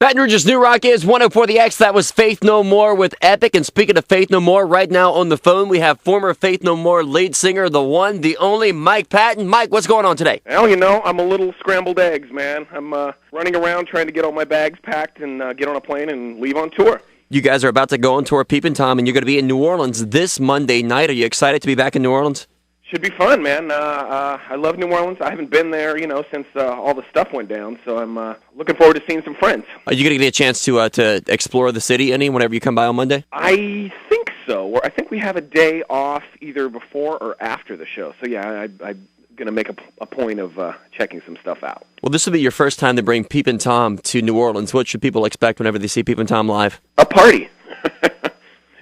Baton Rouge's New Rock is 104 The X. That was Faith No More with Epic. And speaking of Faith No More, right now on the phone, we have former Faith No More lead singer, the one, the only, Mike Patton. Mike, what's going on today? Well, I'm a little scrambled eggs, man. I'm running around trying to get all my bags packed and get on a plane and leave on tour. You guys are about to go on tour, Peeping Tom, and you're going to be in New Orleans this Monday night. Are you excited to be back in New Orleans? Should be fun, man. I love New Orleans. I haven't been there, since all the stuff went down, so I'm looking forward to seeing some friends. Are you going to get a chance to explore the city whenever you come by on Monday? I think so. I think we have a day off either before or after the show. So, yeah, I'm going to make a point of checking some stuff out. Well, this will be your first time to bring Peeping Tom to New Orleans. What should people expect whenever they see Peeping Tom live? A party,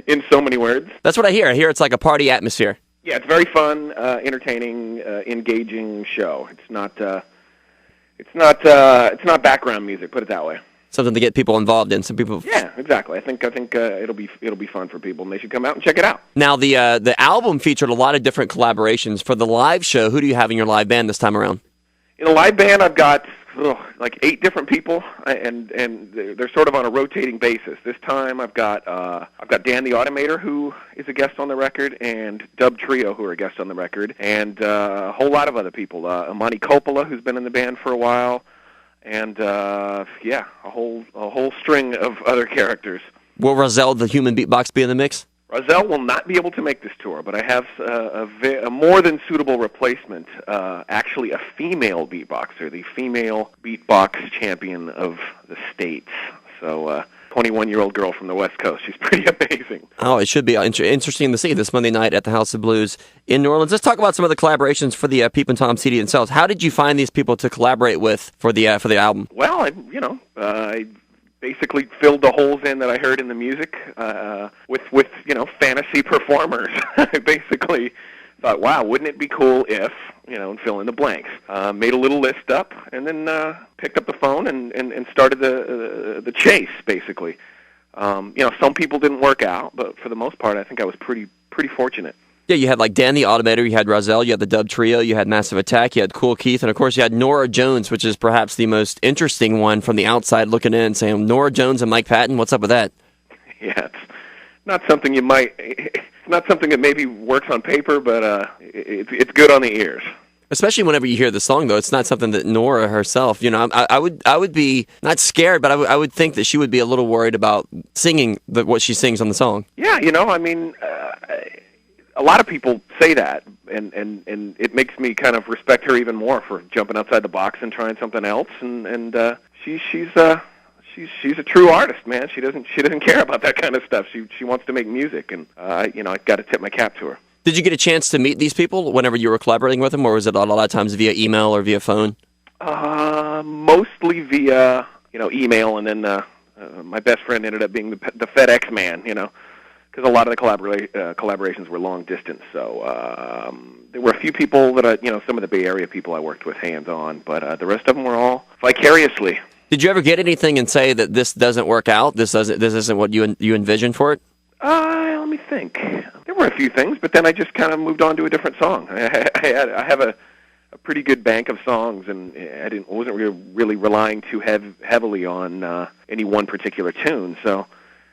in so many words. That's what I hear. I hear it's like a party atmosphere. Yeah, it's very fun, entertaining, engaging show. It's not background music. Put it that way. Something to get people involved in. Some people. Yeah, exactly. I think it'll be fun for people, and they should come out and check it out. Now, the album featured a lot of different collaborations. For the live show, who do you have in your live band this time around? In a live band, I've got like 8 different people, and they're sort of on a rotating basis. This time, I've got Dan the Automator, who is a guest on the record, and Dub Trio, who are a guest on the record, and a whole lot of other people. Amani Coppola, who's been in the band for a while, and a whole string of other characters. Will Rozelle, the human beatbox, be in the mix? Rozelle will not be able to make this tour, but I have a more than suitable replacement, actually a female beatboxer, the female beatbox champion of the States. So, 21-year-old girl from the West Coast. She's pretty amazing. Oh, it should be interesting to see this Monday night at the House of Blues in New Orleans. Let's talk about some of the collaborations for the Peeping Tom CD themselves. How did you find these people to collaborate with for the album? Well, I basically filled the holes in that I heard in the music with fantasy performers. I basically thought, wow, wouldn't it be cool if, and fill in the blanks. Made a little list up, and then picked up the phone and started the chase, basically. Some people didn't work out, but for the most part, I think I was pretty fortunate. Yeah, you had like Dan the Automator, you had Rozelle, you had the Dub Trio, you had Massive Attack, you had Cool Keith, and of course you had Norah Jones, which is perhaps the most interesting one from the outside looking in, saying, Norah Jones and Mike Patton, what's up with that? Yeah, it's not something it's not something that maybe works on paper, but it's good on the ears. Especially whenever you hear the song, though, it's not something that Norah herself, I would be not scared, but I would think that she would be a little worried about singing what she sings on the song. Yeah, a lot of people say that, and it makes me kind of respect her even more for jumping outside the box and trying something else. And she's a true artist, man. She doesn't care about that kind of stuff. She wants to make music, and I got to tip my cap to her. Did you get a chance to meet these people whenever you were collaborating with them, or was it a lot of times via email or via phone? Mostly via email, and then my best friend ended up being the FedEx man, because a lot of the collaborations were long distance. So there were a few people that some of the Bay Area people I worked with hands-on, but the rest of them were all vicariously. Did you ever get anything and say that this doesn't work out? This isn't what you envisioned for it? Let me think. There were a few things, but then I just kind of moved on to a different song. I have a pretty good bank of songs, and I wasn't really relying too heavily on any one particular tune. So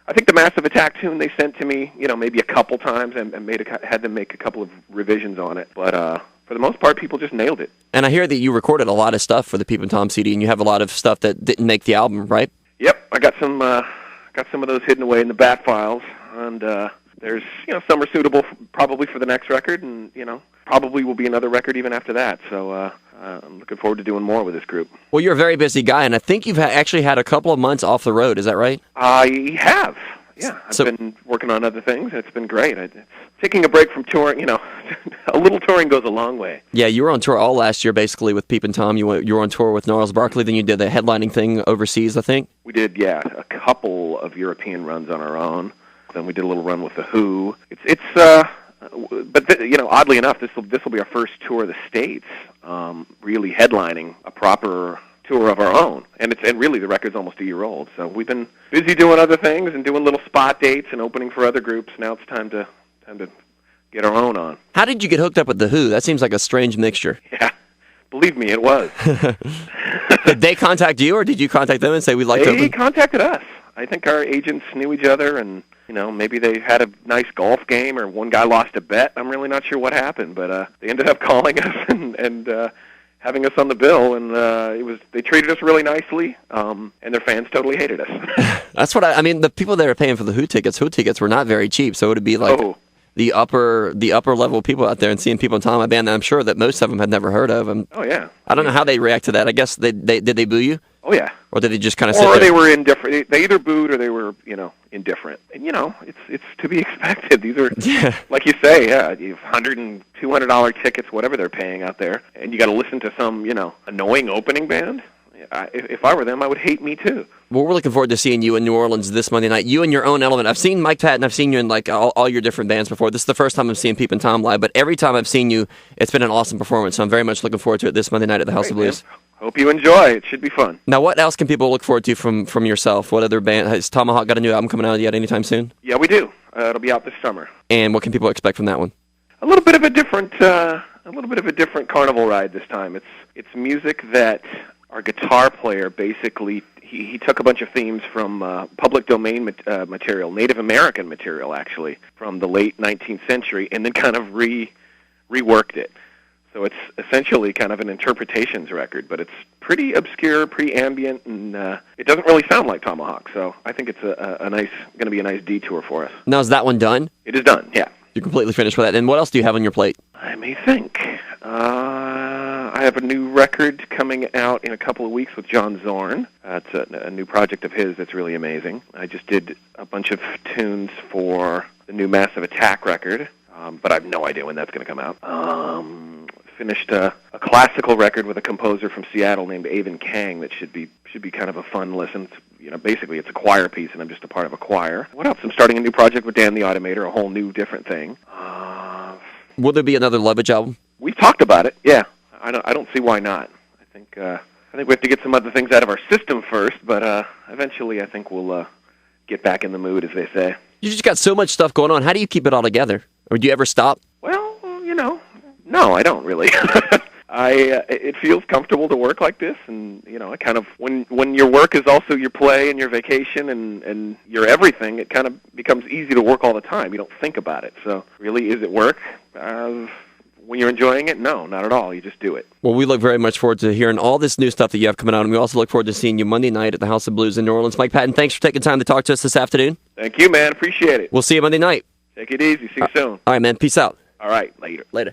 I think the Massive Attack tune they sent to me, maybe a couple times, and had them make a couple of revisions on it. But for the most part, people just nailed it. And I hear that you recorded a lot of stuff for the Peeping Tom CD, and you have a lot of stuff that didn't make the album, right? Yep, I got some of those hidden away in the bat files, and there's some are suitable probably for the next record, and probably will be another record even after that. So I'm looking forward to doing more with this group. Well, you're a very busy guy, and I think you've actually had a couple of months off the road. Is that right? I have. Yeah, I've been working on other things, and it's been great. Taking a break from touring, a little touring goes a long way. Yeah, you were on tour all last year, basically, with Peeping Tom. You were on tour with Gnarls Barkley, then you did the headlining thing overseas, I think? We did, yeah, a couple of European runs on our own. Then we did a little run with The Who. Oddly enough, this will be our first tour of the States, really headlining a proper tour of our own, and really the record's almost a year old. So we've been busy doing other things and doing little spot dates and opening for other groups. Now it's time to get our own on. How did you get hooked up with The Who? That seems like a strange mixture. Yeah, Believe me, it was. Did they contact you, or did you contact them and say we'd like to? They contacted us. I think our agents knew each other, and maybe they had a nice golf game, or one guy lost a bet. I'm really not sure what happened, but they ended up calling us and having us on the bill, and they treated us really nicely, and their fans totally hated us. That's what I mean. The people that are paying for the Who tickets were not very cheap, so it would be like the upper level people out there, and seeing Peeping Tom, a band that I'm sure that most of them had never heard of. Oh yeah. I don't know how they react to that. I guess did they boo you? Oh yeah. Or did they just kind of sit there? Or they were indifferent. They either booed or they were, indifferent. And it's to be expected. These are, like you say, you have $100 and $200 tickets, whatever they're paying out there, and you got to listen to some, annoying opening band. If I were them, I would hate me too. Well, we're looking forward to seeing you in New Orleans this Monday night. You in your own element. I've seen Mike Patton. I've seen you in like all your different bands before. This is the first time I've seen Peeping Tom live, but every time I've seen you, it's been an awesome performance. So I'm very much looking forward to it this Monday night at the House of Blues. Man. Hope you enjoy. It should be fun. Now, what else can people look forward to from yourself? What other band? Has Tomahawk got a new album coming out yet anytime soon? Yeah, we do. It'll be out this summer. And what can people expect from that one? A little bit of a different carnival ride this time. It's music that our guitar player basically he took a bunch of themes from public domain material, Native American material actually, from the late 19th century, and then kind of reworked it. So it's essentially kind of an interpretations record, but it's pretty obscure, pretty ambient, and it doesn't really sound like Tomahawk. So I think it's going to be a nice detour for us. Now, is that one done? It is done. Yeah. You're completely finished with that. And what else do you have on your plate? I may think. I have a new record coming out in a couple of weeks with John Zorn. It's a new project of his that's really amazing. I just did a bunch of tunes for the new Massive Attack record, but I have no idea when that's going to come out. Finished a classical record with a composer from Seattle named Avon Kang that should be kind of a fun listen. Basically it's a choir piece, and I'm just a part of a choir. What else? I'm starting a new project with Dan the Automator, a whole new different thing. Will there be another Lovage album? We've talked about it. Yeah, I don't see why not. I think we have to get some other things out of our system first, but eventually I think we'll get back in the mood, as they say. You just got so much stuff going on. How do you keep it all together? Or do you ever stop? Well, no, I don't really. It feels comfortable to work like this, and I kind of when your work is also your play and your vacation and your everything, it kind of becomes easy to work all the time. You don't think about it. So really, is it work? When you're enjoying it, no, not at all. You just do it. Well, we look very much forward to hearing all this new stuff that you have coming out, and we also look forward to seeing you Monday night at the House of Blues in New Orleans. Mike Patton, thanks for taking time to talk to us this afternoon. Thank you, man. Appreciate it. We'll see you Monday night. Take it easy. See you soon. All right, man. Peace out. All right. Later. Later.